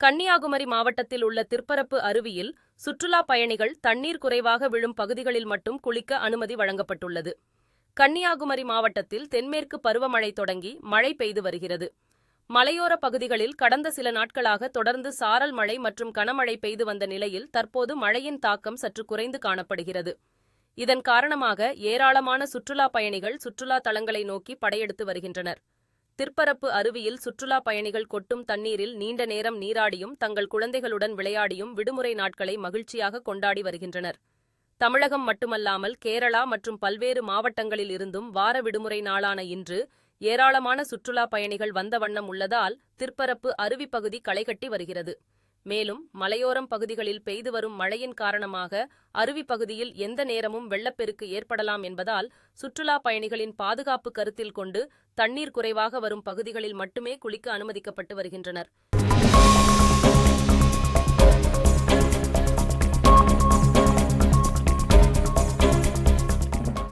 கன்னியாகுமரி மாவட்டத்தில் உள்ள திற்பரப்பு அருவியில் சுற்றுலா பயணிகள் தண்ணீர் குறைவாக விழும் பகுதிகளில் மட்டும் குளிக்க அனுமதி வழங்கப்பட்டுள்ளது. கன்னியாகுமரி மாவட்டத்தில் தென்மேற்கு பருவமழை தொடங்கி மழை பெய்து வருகிறது. மலையோர பகுதிகளில் கடந்த சில நாட்களாக தொடர்ந்து சாரல் மழை மற்றும் கனமழை பெய்து வந்த நிலையில் தற்போது மழையின் தாக்கம் சற்று குறைந்து காணப்படுகிறது. இதன் காரணமாக ஏராளமான சுற்றுலா பயணிகள் சுற்றுலா தலங்களை நோக்கி படையெடுத்து வருகின்றனர். திற்பரப்பு அருவியில் சுற்றுலா பயணிகள் கொட்டும் தண்ணீரில் நீண்ட நேரம் நீராடியும் தங்கள் குழந்தைகளுடன் விளையாடியும் விடுமுறை நாட்களை மகிழ்ச்சியாக கொண்டாடி வருகின்றனர். தமிழகம் மட்டுமல்லாமல் கேரளா மற்றும் பல்வேறு மாவட்டங்களில் இருந்தும் வார விடுமுறை நாளான இன்று ஏராளமான சுற்றுலா பயணிகள் வந்த வண்ணம் உள்ளதால் திற்பரப்பு அருவி பகுதி களைகட்டி வருகிறது. மேலும் மலையோரம் பகுதிகளில் பெய்து வரும் மழையின் காரணமாக அருவி பகுதியில் எந்த நேரமும் வெள்ளப்பெருக்கு ஏற்படலாம் என்பதால் சுற்றுலா பயணிகளின் பாதுகாப்பு கருத்தில் கொண்டு தண்ணீர் குறைவாக வரும் பகுதிகளில் மட்டுமே குளிக்க அனுமதிக்கப்பட்டு வருகின்றனர்.